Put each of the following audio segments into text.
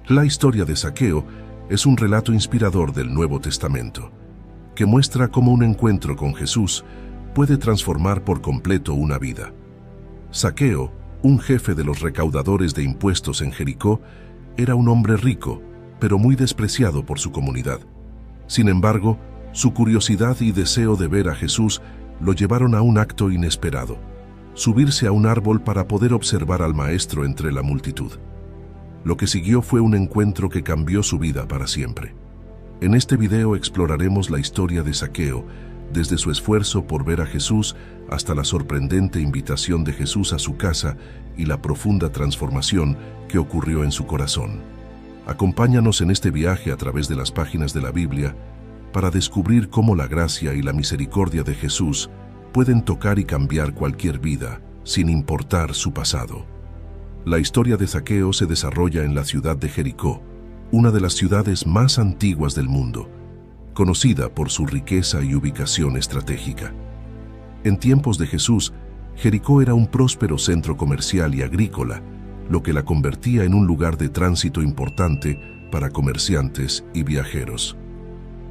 La historia de Zaqueo es un relato inspirador del Nuevo Testamento, que muestra cómo un encuentro con Jesús puede transformar por completo una vida. Zaqueo, un jefe de los recaudadores de impuestos en Jericó, era un hombre rico, pero muy despreciado por su comunidad. Sin embargo, su curiosidad y deseo de ver a Jesús lo llevaron a un acto inesperado: subirse a un árbol para poder observar al Maestro entre la multitud. Lo que siguió fue un encuentro que cambió su vida para siempre. En este video exploraremos la historia de Zaqueo, desde su esfuerzo por ver a Jesús hasta la sorprendente invitación de Jesús a su casa y la profunda transformación que ocurrió en su corazón. Acompáñanos en este viaje a través de las páginas de la Biblia para descubrir cómo la gracia y la misericordia de Jesús pueden tocar y cambiar cualquier vida, sin importar su pasado. La historia de Zaqueo se desarrolla en la ciudad de Jericó, una de las ciudades más antiguas del mundo, conocida por su riqueza y ubicación estratégica. En tiempos de Jesús, Jericó era un próspero centro comercial y agrícola, lo que la convertía en un lugar de tránsito importante para comerciantes y viajeros.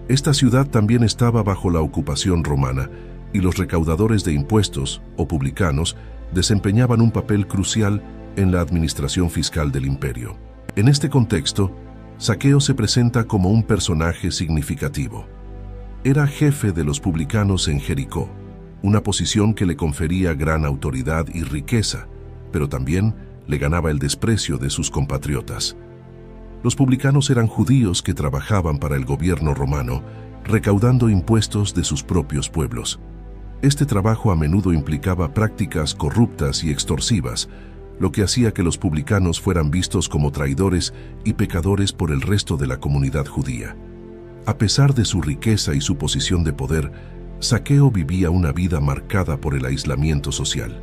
Esta ciudad también estaba bajo la ocupación romana, y los recaudadores de impuestos, o publicanos, desempeñaban un papel crucial en la administración fiscal del imperio. En este contexto, Zaqueo se presenta como un personaje significativo. Era jefe de los publicanos en Jericó, una posición que le confería gran autoridad y riqueza, pero también le ganaba el desprecio de sus compatriotas. Los publicanos eran judíos que trabajaban para el gobierno romano, recaudando impuestos de sus propios pueblos. Este trabajo a menudo implicaba prácticas corruptas y extorsivas, lo que hacía que los publicanos fueran vistos como traidores y pecadores por el resto de la comunidad judía. A pesar de su riqueza y su posición de poder, Zaqueo vivía una vida marcada por el aislamiento social.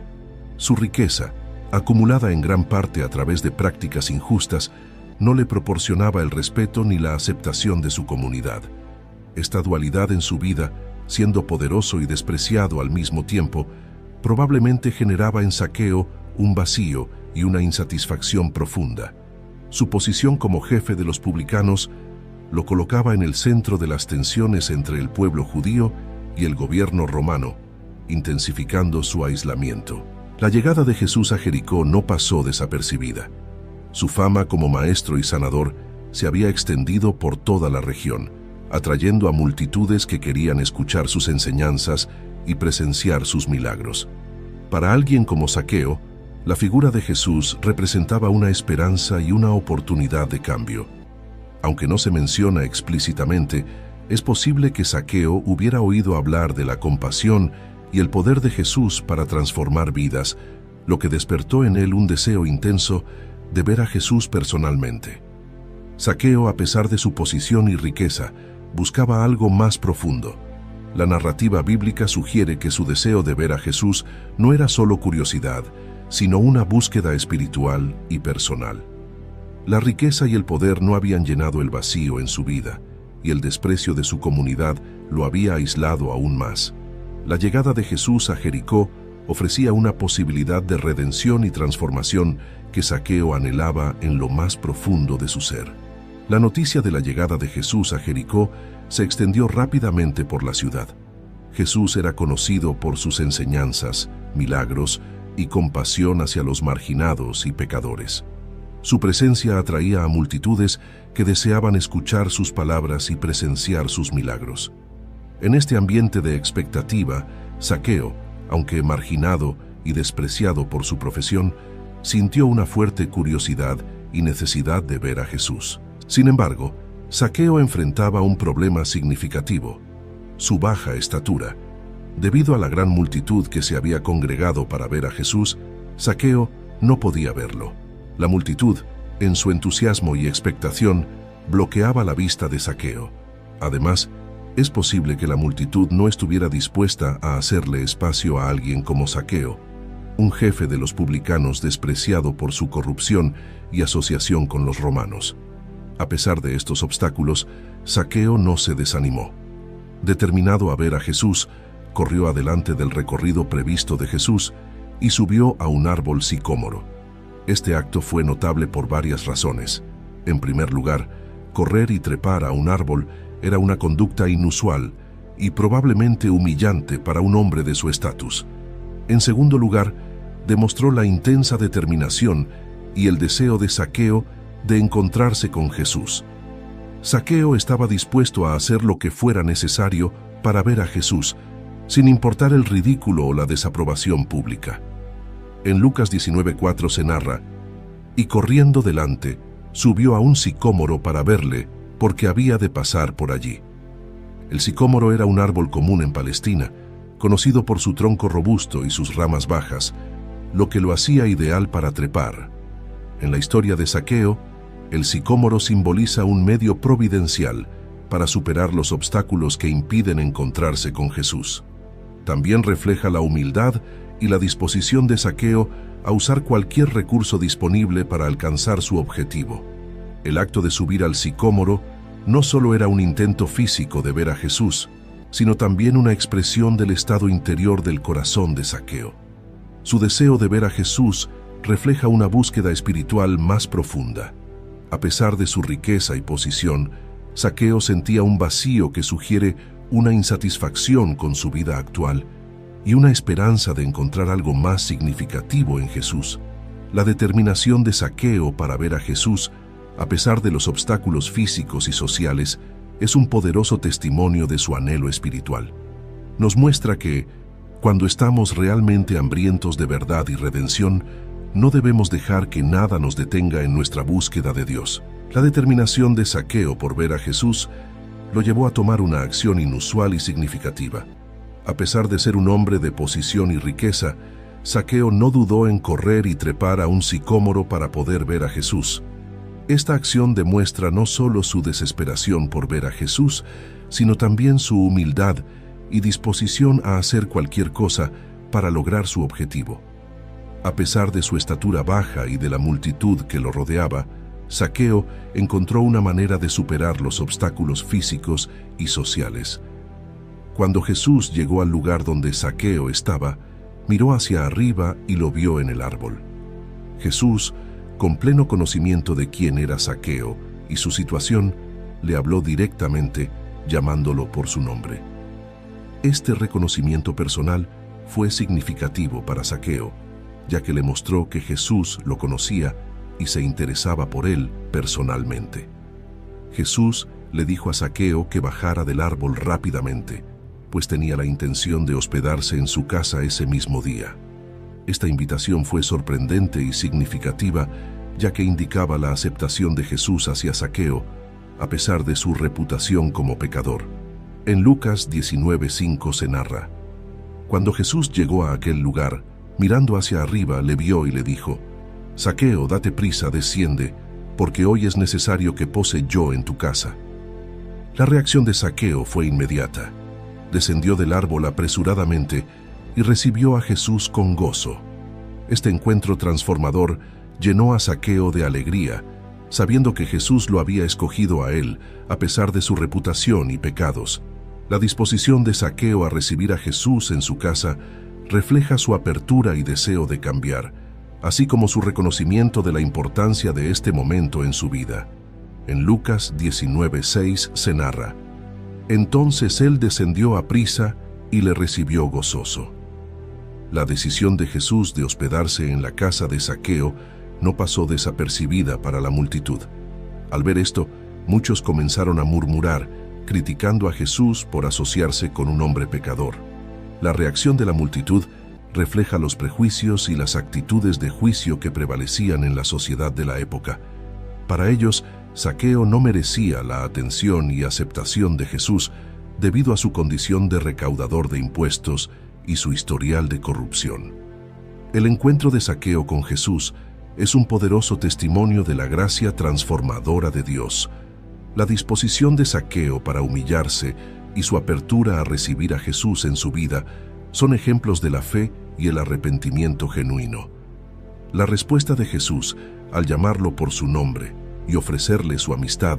Su riqueza, acumulada en gran parte a través de prácticas injustas, no le proporcionaba el respeto ni la aceptación de su comunidad. Esta dualidad en su vida, siendo poderoso y despreciado al mismo tiempo, probablemente generaba en Zaqueo un vacío y una insatisfacción profunda. Su posición como jefe de los publicanos lo colocaba en el centro de las tensiones entre el pueblo judío y el gobierno romano, intensificando su aislamiento. La llegada de Jesús a Jericó no pasó desapercibida. Su fama como maestro y sanador se había extendido por toda la región, atrayendo a multitudes que querían escuchar sus enseñanzas y presenciar sus milagros. Para alguien como Zaqueo, la figura de Jesús representaba una esperanza y una oportunidad de cambio. Aunque no se menciona explícitamente, es posible que Zaqueo hubiera oído hablar de la compasión y el poder de Jesús para transformar vidas, lo que despertó en él un deseo intenso de ver a Jesús personalmente. Zaqueo, a pesar de su posición y riqueza, buscaba algo más profundo. La narrativa bíblica sugiere que su deseo de ver a Jesús no era solo curiosidad, sino una búsqueda espiritual y personal. La riqueza y el poder no habían llenado el vacío en su vida, y el desprecio de su comunidad lo había aislado aún más. La llegada de Jesús a Jericó ofrecía una posibilidad de redención y transformación que Zaqueo anhelaba en lo más profundo de su ser. La noticia de la llegada de Jesús a Jericó se extendió rápidamente por la ciudad. Jesús era conocido por sus enseñanzas, milagros y compasión hacia los marginados y pecadores. Su presencia atraía a multitudes que deseaban escuchar sus palabras y presenciar sus milagros. En este ambiente de expectativa, Zaqueo, aunque marginado y despreciado por su profesión, sintió una fuerte curiosidad y necesidad de ver a Jesús. Sin embargo, Zaqueo enfrentaba un problema significativo: su baja estatura. Debido a la gran multitud que se había congregado para ver a Jesús, Zaqueo no podía verlo. La multitud, en su entusiasmo y expectación, bloqueaba la vista de Zaqueo. Además, es posible que la multitud no estuviera dispuesta a hacerle espacio a alguien como Zaqueo, un jefe de los publicanos despreciado por su corrupción y asociación con los romanos. A pesar de estos obstáculos, Zaqueo no se desanimó. Determinado a ver a Jesús, corrió adelante del recorrido previsto de Jesús y subió a un árbol sicómoro. Este acto fue notable por varias razones. En primer lugar, correr y trepar a un árbol era una conducta inusual y probablemente humillante para un hombre de su estatus. En segundo lugar, demostró la intensa determinación y el deseo de Zaqueo de encontrarse con Jesús. Zaqueo estaba dispuesto a hacer lo que fuera necesario para ver a Jesús, sin importar el ridículo o la desaprobación pública. En Lucas 19:4 se narra: «Y corriendo delante, subió a un sicómoro para verle, porque había de pasar por allí». El sicómoro era un árbol común en Palestina, conocido por su tronco robusto y sus ramas bajas, lo que lo hacía ideal para trepar. En la historia de Zaqueo, el sicómoro simboliza un medio providencial para superar los obstáculos que impiden encontrarse con Jesús. También refleja la humildad y la disposición de Zaqueo a usar cualquier recurso disponible para alcanzar su objetivo. El acto de subir al sicómoro no solo era un intento físico de ver a Jesús, sino también una expresión del estado interior del corazón de Zaqueo. Su deseo de ver a Jesús refleja una búsqueda espiritual más profunda. A pesar de su riqueza y posición, Zaqueo sentía un vacío que sugiere una insatisfacción con su vida actual y una esperanza de encontrar algo más significativo en Jesús. La determinación de Zaqueo para ver a Jesús, a pesar de los obstáculos físicos y sociales, es un poderoso testimonio de su anhelo espiritual. Nos muestra que, cuando estamos realmente hambrientos de verdad y redención, no debemos dejar que nada nos detenga en nuestra búsqueda de Dios. La determinación de Zaqueo por ver a Jesús lo llevó a tomar una acción inusual y significativa. A pesar de ser un hombre de posición y riqueza, Zaqueo no dudó en correr y trepar a un sicómoro para poder ver a Jesús. Esta acción demuestra no solo su desesperación por ver a Jesús, sino también su humildad y disposición a hacer cualquier cosa para lograr su objetivo. A pesar de su estatura baja y de la multitud que lo rodeaba, Zaqueo encontró una manera de superar los obstáculos físicos y sociales. Cuando Jesús llegó al lugar donde Zaqueo estaba, miró hacia arriba y lo vio en el árbol. Jesús, con pleno conocimiento de quién era Zaqueo y su situación, le habló directamente, llamándolo por su nombre. Este reconocimiento personal fue significativo para Zaqueo, ya que le mostró que Jesús lo conocía y se interesaba por él personalmente. Jesús le dijo a Zaqueo que bajara del árbol rápidamente, pues tenía la intención de hospedarse en su casa ese mismo día. Esta invitación fue sorprendente y significativa, ya que indicaba la aceptación de Jesús hacia Zaqueo, a pesar de su reputación como pecador. En Lucas 19:5 se narra: «Cuando Jesús llegó a aquel lugar, mirando hacia arriba, le vio y le dijo: Zaqueo, date prisa, desciende, porque hoy es necesario que pose yo en tu casa». La reacción de Zaqueo fue inmediata. Descendió del árbol apresuradamente y recibió a Jesús con gozo. Este encuentro transformador llenó a Zaqueo de alegría, sabiendo que Jesús lo había escogido a él, a pesar de su reputación y pecados. La disposición de Zaqueo a recibir a Jesús en su casa refleja su apertura y deseo de cambiar, así como su reconocimiento de la importancia de este momento en su vida. En Lucas 19:6 se narra: «Entonces él descendió a prisa y le recibió gozoso». La decisión de Jesús de hospedarse en la casa de Zaqueo no pasó desapercibida para la multitud. Al ver esto, muchos comenzaron a murmurar, criticando a Jesús por asociarse con un hombre pecador. La reacción de la multitud refleja los prejuicios y las actitudes de juicio que prevalecían en la sociedad de la época. Para ellos, Zaqueo no merecía la atención y aceptación de Jesús debido a su condición de recaudador de impuestos y su historial de corrupción. El encuentro de Zaqueo con Jesús es un poderoso testimonio de la gracia transformadora de Dios. La disposición de Zaqueo para humillarse y su apertura a recibir a Jesús en su vida son ejemplos de la fe y el arrepentimiento genuino. La respuesta de Jesús al llamarlo por su nombre y ofrecerle su amistad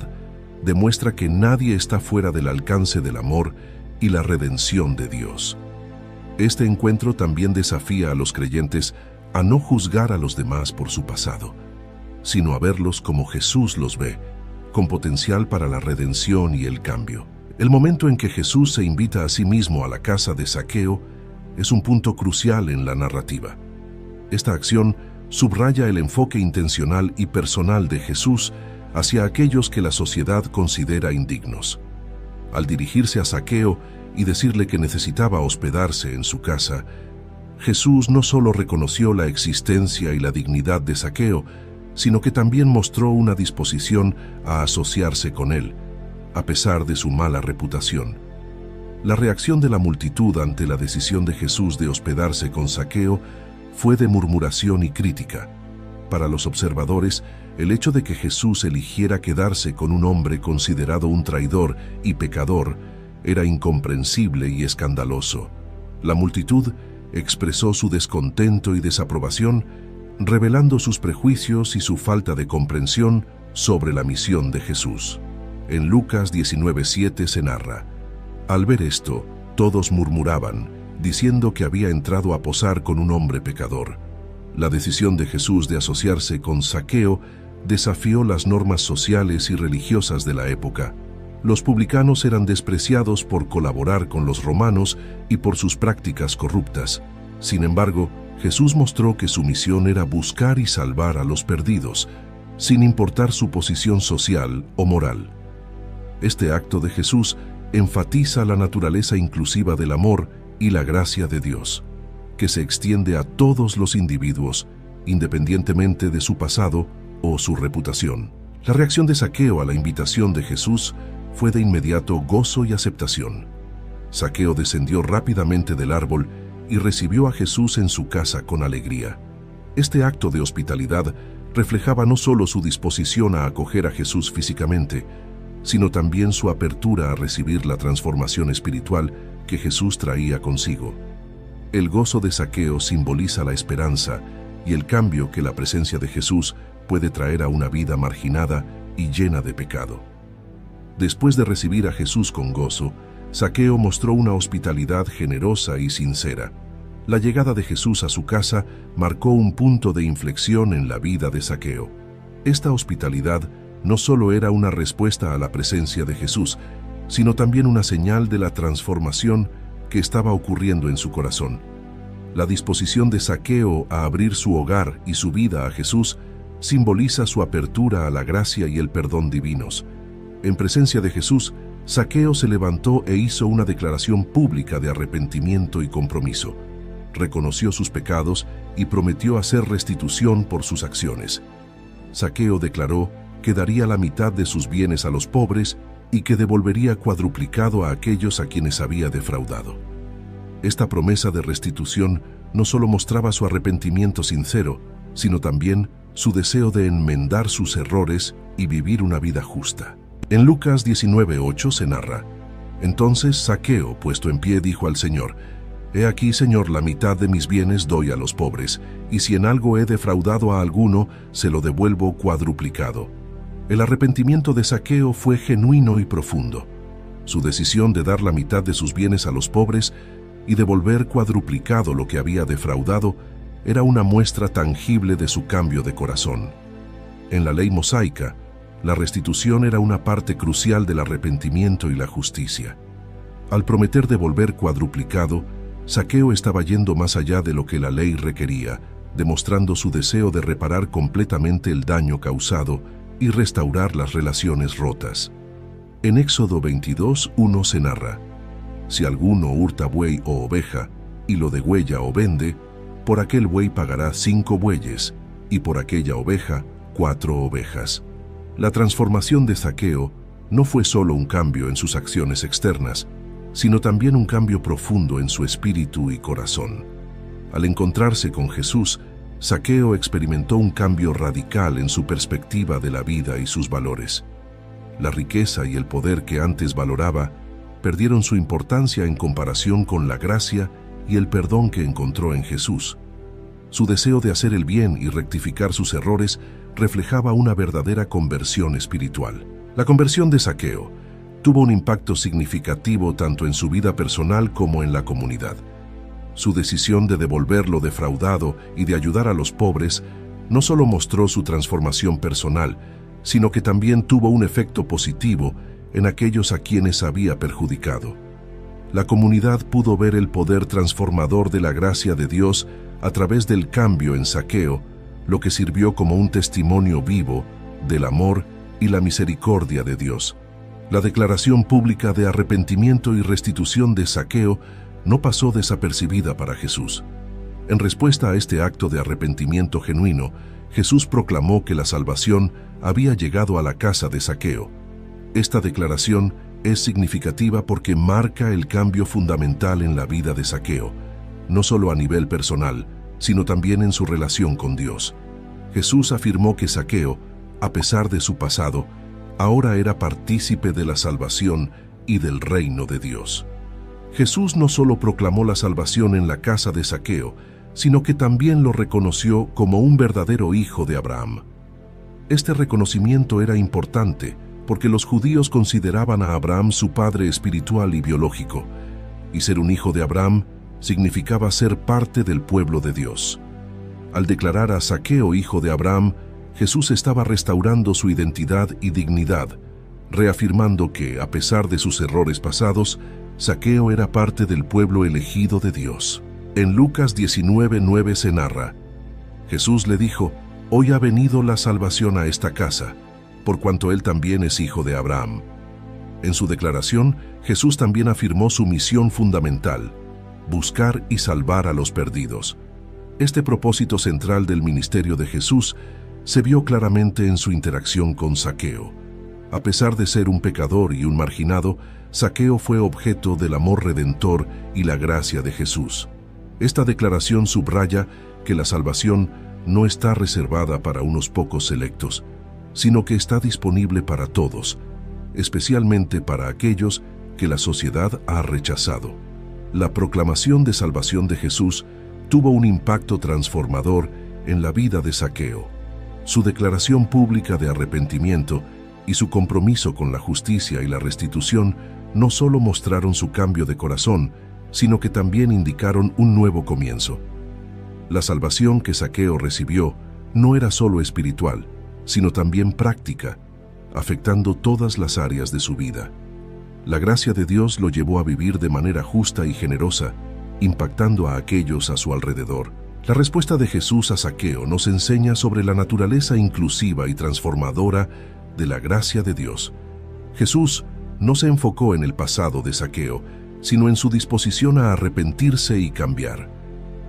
demuestra que nadie está fuera del alcance del amor y la redención de Dios. Este encuentro también desafía a los creyentes a no juzgar a los demás por su pasado. sino a verlos como Jesús los ve, con potencial para la redención y el cambio. El momento en que Jesús se invita a sí mismo a la casa de Zaqueo es un punto crucial en la narrativa. Esta acción subraya el enfoque intencional y personal de Jesús hacia aquellos que la sociedad considera indignos. Al dirigirse a Zaqueo y decirle que necesitaba hospedarse en su casa, Jesús no solo reconoció la existencia y la dignidad de Zaqueo, sino que también mostró una disposición a asociarse con él, a pesar de su mala reputación. La reacción de la multitud ante la decisión de Jesús de hospedarse con Zaqueo fue de murmuración y crítica. Para los observadores, el hecho de que Jesús eligiera quedarse con un hombre considerado un traidor y pecador era incomprensible y escandaloso. La multitud expresó su descontento y desaprobación, revelando sus prejuicios y su falta de comprensión sobre la misión de Jesús. En Lucas 19:7 se narra: al ver esto, todos murmuraban, diciendo que había entrado a posar con un hombre pecador. La decisión de Jesús de asociarse con Zaqueo desafió las normas sociales y religiosas de la época. Los publicanos eran despreciados por colaborar con los romanos y por sus prácticas corruptas. Sin embargo, Jesús mostró que su misión era buscar y salvar a los perdidos, sin importar su posición social o moral. Este acto de Jesús enfatiza la naturaleza inclusiva del amor y la gracia de Dios, que se extiende a todos los individuos, independientemente de su pasado o su reputación. La reacción de Zaqueo a la invitación de Jesús fue de inmediato gozo y aceptación. Zaqueo descendió rápidamente del árbol y recibió a Jesús en su casa con alegría. Este acto de hospitalidad reflejaba no solo su disposición a acoger a Jesús físicamente, sino también su apertura a recibir la transformación espiritual que Jesús traía consigo. El gozo de Zaqueo simboliza la esperanza y el cambio que la presencia de Jesús puede traer a una vida marginada y llena de pecado. Después de recibir a Jesús con gozo, Zaqueo mostró una hospitalidad generosa y sincera. La llegada de Jesús a su casa marcó un punto de inflexión en la vida de Zaqueo. Esta hospitalidad no solo era una respuesta a la presencia de Jesús, sino también una señal de la transformación que estaba ocurriendo en su corazón. La disposición de Zaqueo a abrir su hogar y su vida a Jesús simboliza su apertura a la gracia y el perdón divinos. En presencia de Jesús, Zaqueo se levantó e hizo una declaración pública de arrepentimiento y compromiso. Reconoció sus pecados y prometió hacer restitución por sus acciones. Zaqueo declaró que daría la mitad de sus bienes a los pobres y que devolvería cuadruplicado a aquellos a quienes había defraudado. Esta promesa de restitución no solo mostraba su arrepentimiento sincero, sino también su deseo de enmendar sus errores y vivir una vida justa. En Lucas 19:8 se narra: entonces Zaqueo, puesto en pie, dijo al Señor: «He aquí, Señor, la mitad de mis bienes doy a los pobres, y si en algo he defraudado a alguno, se lo devuelvo cuadruplicado». El arrepentimiento de Zaqueo fue genuino y profundo. Su decisión de dar la mitad de sus bienes a los pobres y devolver cuadruplicado lo que había defraudado era una muestra tangible de su cambio de corazón. En la ley mosaica, la restitución era una parte crucial del arrepentimiento y la justicia. Al prometer devolver cuadruplicado, Zaqueo estaba yendo más allá de lo que la ley requería, demostrando su deseo de reparar completamente el daño causado y restaurar las relaciones rotas. En Éxodo 22:1 se narra: «Si alguno hurta buey o oveja, y lo degüella o vende, por aquel buey pagará 5 bueyes, y por aquella oveja 4 ovejas». La transformación de Zaqueo no fue solo un cambio en sus acciones externas, sino también un cambio profundo en su espíritu y corazón. Al encontrarse con Jesús, Zaqueo experimentó un cambio radical en su perspectiva de la vida y sus valores. La riqueza y el poder que antes valoraba perdieron su importancia en comparación con la gracia y el perdón que encontró en Jesús. Su deseo de hacer el bien y rectificar sus errores reflejaba una verdadera conversión espiritual. La conversión de Zaqueo tuvo un impacto significativo tanto en su vida personal como en la comunidad. Su decisión de devolver lo defraudado y de ayudar a los pobres no solo mostró su transformación personal, sino que también tuvo un efecto positivo en aquellos a quienes había perjudicado. La comunidad pudo ver el poder transformador de la gracia de Dios a través del cambio en Zaqueo, lo que sirvió como un testimonio vivo del amor y la misericordia de Dios. La declaración pública de arrepentimiento y restitución de Zaqueo no pasó desapercibida para Jesús. En respuesta a este acto de arrepentimiento genuino, Jesús proclamó que la salvación había llegado a la casa de Zaqueo. Esta declaración es significativa porque marca el cambio fundamental en la vida de Zaqueo, no solo a nivel personal, sino también en su relación con Dios. Jesús afirmó que Zaqueo, a pesar de su pasado, ahora era partícipe de la salvación y del reino de Dios. Jesús no solo proclamó la salvación en la casa de Zaqueo, sino que también lo reconoció como un verdadero hijo de Abraham. Este reconocimiento era importante porque los judíos consideraban a Abraham su padre espiritual y biológico, y ser un hijo de Abraham significaba ser parte del pueblo de Dios. Al declarar a Zaqueo hijo de Abraham, Jesús estaba restaurando su identidad y dignidad, reafirmando que, a pesar de sus errores pasados, Zaqueo era parte del pueblo elegido de Dios. En Lucas 19:9 se narra: Jesús le dijo: «Hoy ha venido la salvación a esta casa, por cuanto él también es hijo de Abraham». En su declaración, Jesús también afirmó su misión fundamental: buscar y salvar a los perdidos. Este propósito central del ministerio de Jesús se vio claramente en su interacción con Zaqueo. A pesar de ser un pecador y un marginado, Zaqueo fue objeto del amor redentor y la gracia de Jesús. Esta declaración subraya que la salvación no está reservada para unos pocos selectos, sino que está disponible para todos, especialmente para aquellos que la sociedad ha rechazado. La proclamación de salvación de Jesús tuvo un impacto transformador en la vida de Zaqueo. Su declaración pública de arrepentimiento y su compromiso con la justicia y la restitución no solo mostraron su cambio de corazón, sino que también indicaron un nuevo comienzo. La salvación que Zaqueo recibió no era solo espiritual, sino también práctica, afectando todas las áreas de su vida. La gracia de Dios lo llevó a vivir de manera justa y generosa, impactando a aquellos a su alrededor. La respuesta de Jesús a Zaqueo nos enseña sobre la naturaleza inclusiva y transformadora de la gracia de Dios. Jesús no se enfocó en el pasado de Zaqueo, sino en su disposición a arrepentirse y cambiar.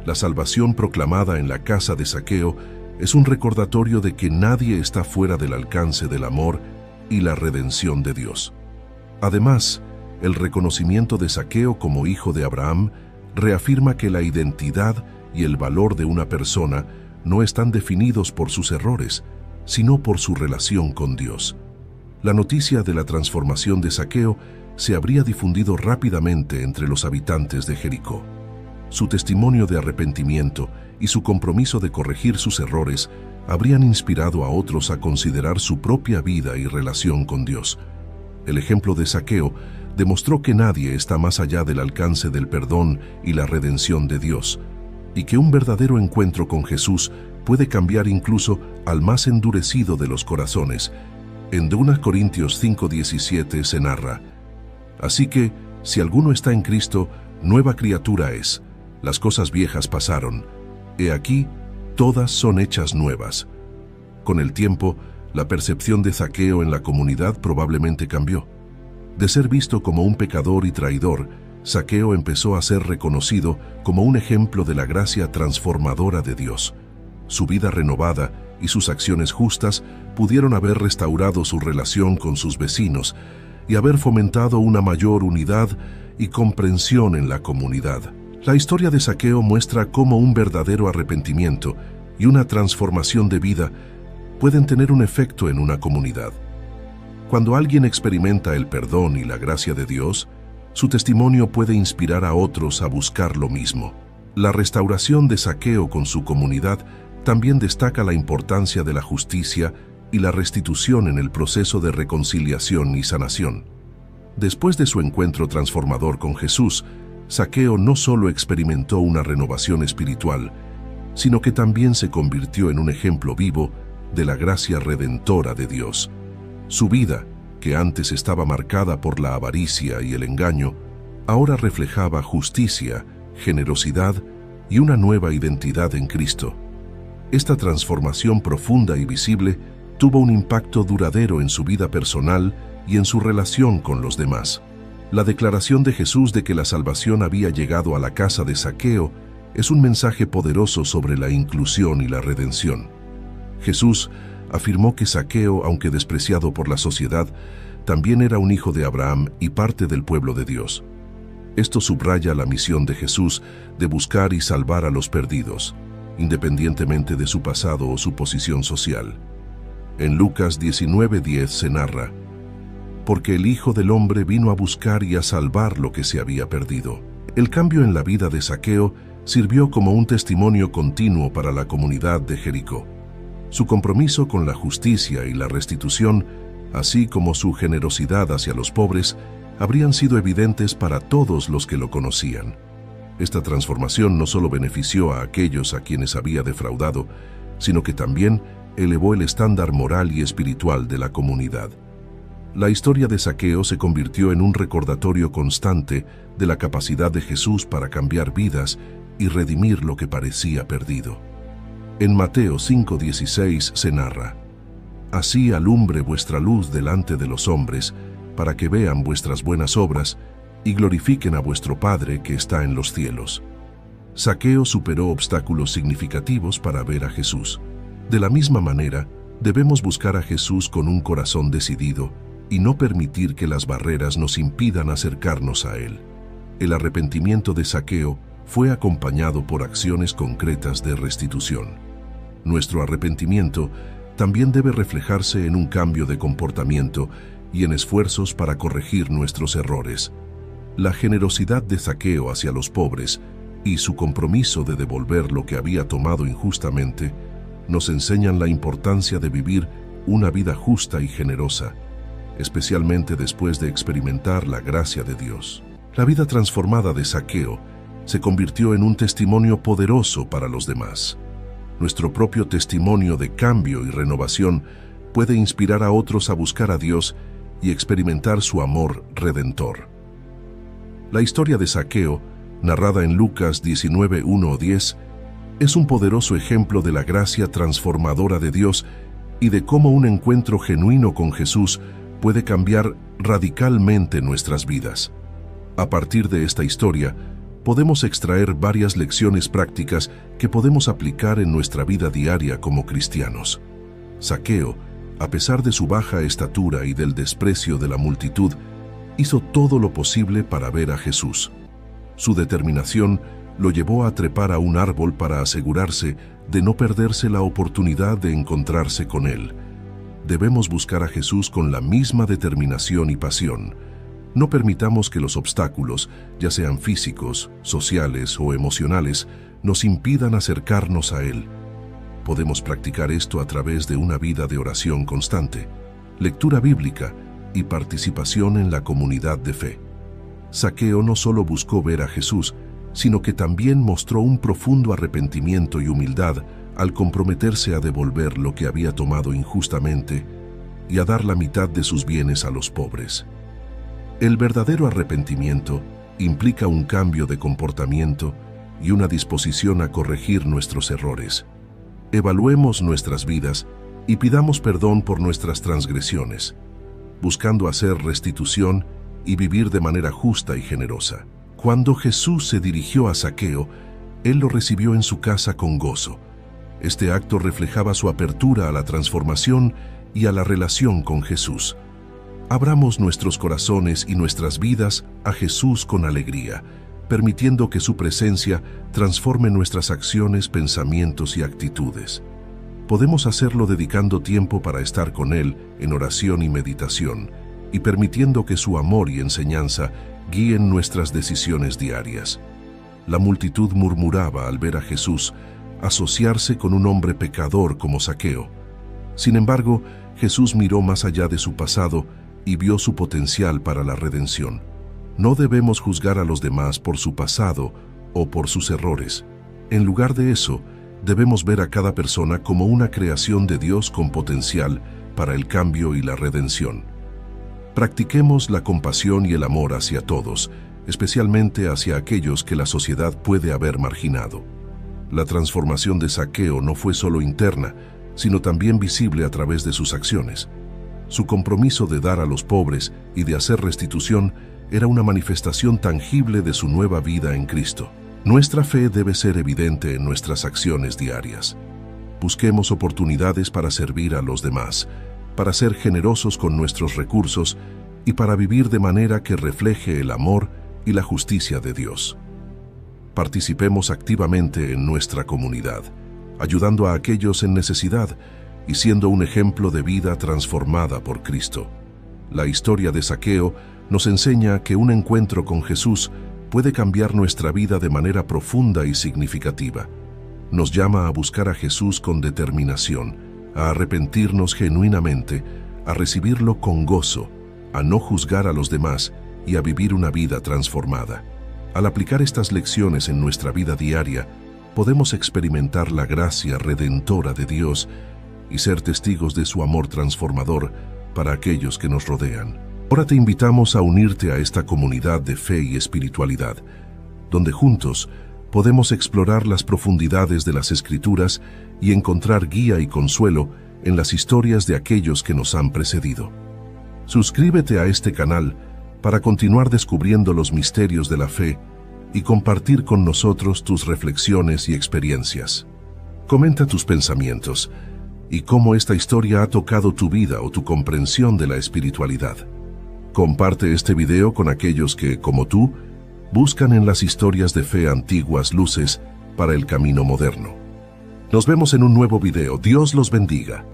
La salvación proclamada en la casa de Zaqueo es un recordatorio de que nadie está fuera del alcance del amor y la redención de Dios. Además, el reconocimiento de Zaqueo como hijo de Abraham reafirma que la identidad y el valor de una persona no están definidos por sus errores, sino por su relación con Dios. La noticia de la transformación de Zaqueo se habría difundido rápidamente entre los habitantes de Jericó. Su testimonio de arrepentimiento y su compromiso de corregir sus errores habrían inspirado a otros a considerar su propia vida y relación con Dios. El ejemplo de Zaqueo demostró que nadie está más allá del alcance del perdón y la redención de Dios, y que un verdadero encuentro con Jesús puede cambiar incluso al más endurecido de los corazones. En 2 Corintios 5:17 se narra: «Así que, si alguno está en Cristo, nueva criatura es. Las cosas viejas pasaron. He aquí, todas son hechas nuevas». Con el tiempo, la percepción de Zaqueo en la comunidad probablemente cambió. De ser visto como un pecador y traidor, Zaqueo empezó a ser reconocido como un ejemplo de la gracia transformadora de Dios. Su vida renovada y sus acciones justas pudieron haber restaurado su relación con sus vecinos y haber fomentado una mayor unidad y comprensión en la comunidad. La historia de Zaqueo muestra cómo un verdadero arrepentimiento y una transformación de vida pueden tener un efecto en una comunidad. Cuando alguien experimenta el perdón y la gracia de Dios, su testimonio puede inspirar a otros a buscar lo mismo. La restauración de Zaqueo con su comunidad también destaca la importancia de la justicia y la restitución en el proceso de reconciliación y sanación. Después de su encuentro transformador con Jesús, Zaqueo no solo experimentó una renovación espiritual, sino que también se convirtió en un ejemplo vivo de la gracia redentora de Dios. Su vida, que antes estaba marcada por la avaricia y el engaño, ahora reflejaba justicia, generosidad y una nueva identidad en Cristo. Esta transformación profunda y visible tuvo un impacto duradero en su vida personal y en su relación con los demás. La declaración de Jesús de que la salvación había llegado a la casa de Zaqueo es un mensaje poderoso sobre la inclusión y la redención. Jesús afirmó que Zaqueo, aunque despreciado por la sociedad, también era un hijo de Abraham y parte del pueblo de Dios. Esto subraya la misión de Jesús de buscar y salvar a los perdidos, independientemente de su pasado o su posición social. En Lucas 19:10 se narra: porque el Hijo del Hombre vino a buscar y a salvar lo que se había perdido. El cambio en la vida de Zaqueo sirvió como un testimonio continuo para la comunidad de Jericó. Su compromiso con la justicia y la restitución, así como su generosidad hacia los pobres, habrían sido evidentes para todos los que lo conocían. Esta transformación no solo benefició a aquellos a quienes había defraudado, sino que también elevó el estándar moral y espiritual de la comunidad. La historia de Zaqueo se convirtió en un recordatorio constante de la capacidad de Jesús para cambiar vidas y redimir lo que parecía perdido. En Mateo 5:16 se narra: así alumbre vuestra luz delante de los hombres, para que vean vuestras buenas obras y glorifiquen a vuestro Padre que está en los cielos. Zaqueo superó obstáculos significativos para ver a Jesús. De la misma manera, debemos buscar a Jesús con un corazón decidido y no permitir que las barreras nos impidan acercarnos a Él. El arrepentimiento de Zaqueo fue acompañado por acciones concretas de restitución. Nuestro arrepentimiento también debe reflejarse en un cambio de comportamiento y en esfuerzos para corregir nuestros errores. La generosidad de Zaqueo hacia los pobres y su compromiso de devolver lo que había tomado injustamente nos enseñan la importancia de vivir una vida justa y generosa, especialmente después de experimentar la gracia de Dios. La vida transformada de Zaqueo se convirtió en un testimonio poderoso para los demás. Nuestro propio testimonio de cambio y renovación puede inspirar a otros a buscar a Dios y experimentar su amor redentor. La historia de Zaqueo, narrada en Lucas 19:1-10, es un poderoso ejemplo de la gracia transformadora de Dios y de cómo un encuentro genuino con Jesús puede cambiar radicalmente nuestras vidas. A partir de esta historia, podemos extraer varias lecciones prácticas que podemos aplicar en nuestra vida diaria como cristianos. Zaqueo, a pesar de su baja estatura y del desprecio de la multitud, hizo todo lo posible para ver a Jesús. Su determinación lo llevó a trepar a un árbol para asegurarse de no perderse la oportunidad de encontrarse con Él. Debemos buscar a Jesús con la misma determinación y pasión. No permitamos que los obstáculos, ya sean físicos, sociales o emocionales, nos impidan acercarnos a Él. Podemos practicar esto a través de una vida de oración constante, lectura bíblica y participación en la comunidad de fe. Zaqueo no solo buscó ver a Jesús, sino que también mostró un profundo arrepentimiento y humildad al comprometerse a devolver lo que había tomado injustamente y a dar la mitad de sus bienes a los pobres. El verdadero arrepentimiento implica un cambio de comportamiento y una disposición a corregir nuestros errores. Evaluemos nuestras vidas y pidamos perdón por nuestras transgresiones, buscando hacer restitución y vivir de manera justa y generosa. Cuando Jesús se dirigió a Zaqueo, Él lo recibió en su casa con gozo. Este acto reflejaba su apertura a la transformación y a la relación con Jesús. Abramos nuestros corazones y nuestras vidas a Jesús con alegría, permitiendo que su presencia transforme nuestras acciones, pensamientos y actitudes. Podemos hacerlo dedicando tiempo para estar con Él en oración y meditación, y permitiendo que su amor y enseñanza guíen nuestras decisiones diarias. La multitud murmuraba al ver a Jesús asociarse con un hombre pecador como Zaqueo. Sin embargo, Jesús miró más allá de su pasado y vio su potencial para la redención. No debemos juzgar a los demás por su pasado o por sus errores. En lugar de eso, debemos ver a cada persona como una creación de Dios con potencial para el cambio y la redención. Practiquemos la compasión y el amor hacia todos, especialmente hacia aquellos que la sociedad puede haber marginado. La transformación de Zaqueo no fue solo interna, sino también visible a través de sus acciones. Su compromiso de dar a los pobres y de hacer restitución era una manifestación tangible de su nueva vida en Cristo. Nuestra fe debe ser evidente en nuestras acciones diarias. Busquemos oportunidades para servir a los demás, para ser generosos con nuestros recursos y para vivir de manera que refleje el amor y la justicia de Dios. Participemos activamente en nuestra comunidad, ayudando a aquellos en necesidad y siendo un ejemplo de vida transformada por Cristo. La historia de Zaqueo nos enseña que un encuentro con Jesús puede cambiar nuestra vida de manera profunda y significativa. Nos llama a buscar a Jesús con determinación, a arrepentirnos genuinamente, a recibirlo con gozo, a no juzgar a los demás y a vivir una vida transformada. Al aplicar estas lecciones en nuestra vida diaria, podemos experimentar la gracia redentora de Dios y ser testigos de su amor transformador para aquellos que nos rodean. Ahora te invitamos a unirte a esta comunidad de fe y espiritualidad, donde juntos podemos explorar las profundidades de las Escrituras y encontrar guía y consuelo en las historias de aquellos que nos han precedido. Suscríbete a este canal para continuar descubriendo los misterios de la fe y compartir con nosotros tus reflexiones y experiencias. Comenta tus pensamientos y cómo esta historia ha tocado tu vida o tu comprensión de la espiritualidad. Comparte este video con aquellos que, como tú, buscan en las historias de fe antiguas luces para el camino moderno. Nos vemos en un nuevo video. Dios los bendiga.